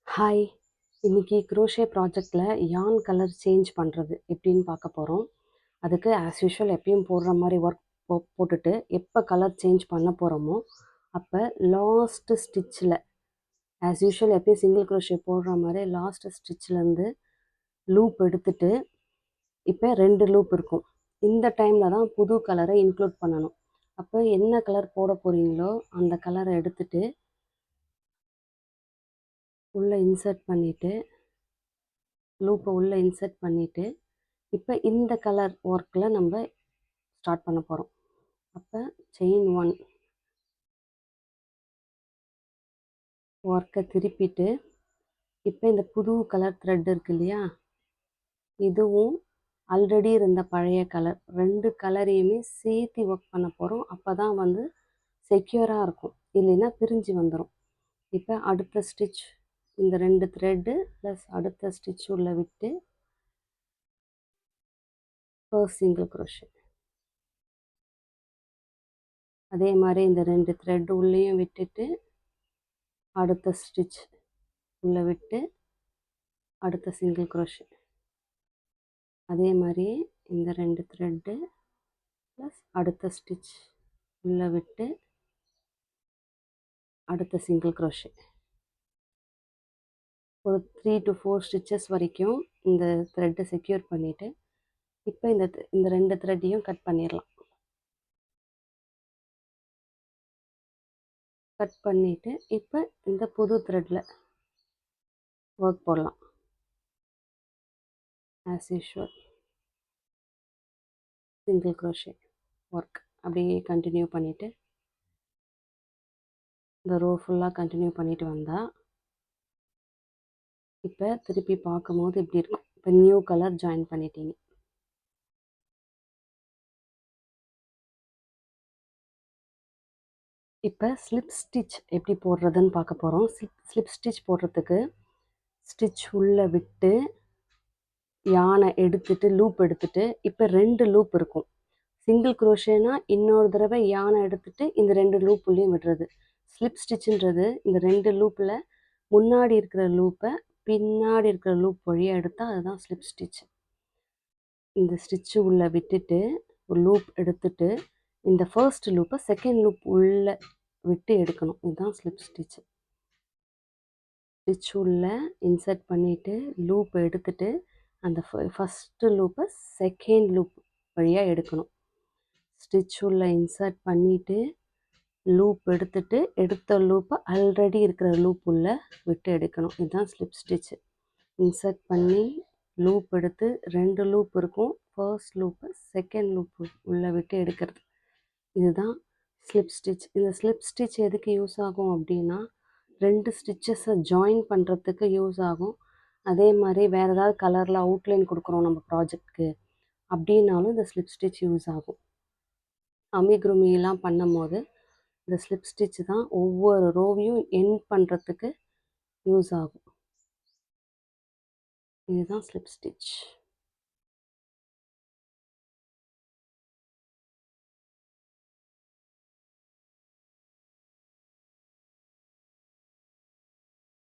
Hi! இன்னைக்கு crochet ப்ராஜெக்ட்டில் யான் கலர் சேஞ்ச் பண்ணுறது எப்படின்னு பார்க்க போகிறோம். அதுக்கு ஆஸ் யூஷுவல் எப்பயும் போடுற மாதிரி ஒர்க் போட்டுட்டு எப்போ கலர் சேஞ்ச் பண்ண போகிறோமோ அப்போ லாஸ்ட்டு ஸ்டிச்சில் ஆஸ் யூஷுவல் எப்பயும் சிங்கிள் க்ரோஷே போடுற மாதிரி லாஸ்ட்டு ஸ்டிச்சிலேருந்து லூப் எடுத்துட்டு இப்போ 2 லூப் இருக்கும். இந்த டைமில் தான் புது கலரை இன்க்ளூட் பண்ணணும். அப்போ என்ன கலர் போட போகிறீங்களோ அந்த கலரை எடுத்துட்டு உள்ளே இன்சர்ட் பண்ணிவிட்டு லூப்பை உள்ளே இன்சர்ட் பண்ணிவிட்டு இப்போ இந்த கலர் ஒர்க்கில் நம்ம ஸ்டார்ட் பண்ண போகிறோம். அப்போ செயின் 1 ஒர்க்கை திருப்பிட்டு இப்போ இந்த புது கலர் த்ரெட் இருக்கு இல்லையா, இதுவும் ஆல்ரெடி இருந்த பழைய கலர் 2 கலரையுமே சேர்த்து ஒர்க் பண்ண போகிறோம். அப்போ தான் வந்து செக்யூராக இருக்கும், இல்லைன்னா பிரிஞ்சு வந்துடும். இப்போ அடுத்த ஸ்டிச் இந்த 2 த்ரெட்டு ப்ளஸ் அடுத்த ஸ்டிச் உள்ள விட்டு ஃபர்ஸ்ட் சிங்கிள் க்ரோஷே, அதே மாதிரி இந்த 2 த்ரெட் உள்ளேயும் விட்டுட்டு அடுத்த ஸ்டிச் உள்ளே விட்டு அடுத்த சிங்கிள் க்ரோஷே, அதே மாதிரி இந்த 2 த்ரெட்டு ப்ளஸ் அடுத்த ஸ்டிச் உள்ளே விட்டு அடுத்த சிங்கிள் க்ரோஷே. ஒரு 3 to 4 ஸ்டிச்சஸ் வரைக்கும் இந்த த்ரெட்டை செக்யூர் பண்ணிவிட்டு இப்போ இந்த 2 த்ரெட்டையும் கட் பண்ணிடலாம். கட் பண்ணிவிட்டு இப்போ இந்த புது த்ரெட்டில் ஒர்க் போடலாம். As usual single crochet work அப்படியே கண்டினியூ பண்ணிவிட்டு இந்த ரோ ஃபுல்லாக கண்டினியூ பண்ணிட்டு வந்தால் இப்போ திருப்பி பார்க்கும்போது இப்படி இருக்கும். இப்போ நியூ கலர் ஜாயின் பண்ணிட்டீங்க. இப்போ ஸ்லிப் ஸ்டிச் எப்படி போடுறதுன்னு பார்க்க போகிறோம். ஸ்லிப் ஸ்டிச் போடுறதுக்கு ஸ்டிச் உள்ளே விட்டு யானை எடுத்துட்டு லூப் எடுத்துட்டு இப்போ 2 லூப் இருக்கும். சிங்கிள் க்ரோஷேனா இன்னொரு தடவை யானை எடுத்துட்டு இந்த 2 லூப்புலேயும் விடுறது. ஸ்லிப் ஸ்டிச்சுன்றது இந்த 2 லூப்பில் முன்னாடி இருக்கிற லூப்பை பின்னாடி இருக்கிற லூப் வழியாக எடுத்தால் அதுதான் ஸ்லிப் ஸ்டிச். இந்த ஸ்டிச்சு உள்ளே விட்டுட்டு ஒரு லூப் எடுத்துட்டு இந்த ஃபர்ஸ்ட் லூப்பை செகண்ட் லூப் உள்ளே விட்டு எடுக்கணும். இதுதான் ஸ்லிப் ஸ்டிச்சு. ஸ்டிச் உள்ளே இன்சர்ட் பண்ணிவிட்டு லூப்பை எடுத்துட்டு அந்த ஃபஸ்ட்டு லூப்பை செகண்ட் லூப் வழியாக எடுக்கணும். ஸ்டிச் உள்ளே இன்சர்ட் பண்ணிவிட்டு லூப் எடுத்துட்டு எடுத்த லூப்பை ஆல்ரெடி இருக்கிற லூப் உள்ளே விட்டு எடுக்கணும். இதுதான் ஸ்லிப் ஸ்டிச்சு. இன்சர்ட் பண்ணி லூப் எடுத்து 2 லூப் இருக்கும். ஃபர்ஸ்ட் லூப்பை செகண்ட் லூப் உள்ளே விட்டு எடுக்கிறது. இதுதான் ஸ்லிப் ஸ்டிச். இந்த ஸ்லிப் ஸ்டிச் எதுக்கு யூஸ் ஆகும் அப்படின்னா 2 ஸ்டிச்சஸை ஜாயின் பண்ணுறதுக்கு யூஸ் ஆகும். அதே மாதிரி வேறு ஏதாவது கலரில் அவுட்லைன் கொடுக்குறோம் நம்ம ப்ராஜெக்ட்க்கு அப்படின்னாலும் இந்த ஸ்லிப் ஸ்டிச் யூஸ் ஆகும். அமிக்ருமிலாம் பண்ணும் போது இந்த ஸ்லிப் ஸ்டிச் தான் ஒவ்வொரு ரோவையும் எண்ட் பண்ணுறதுக்கு யூஸ் ஆகும். இதுதான் ஸ்லிப் ஸ்டிச்.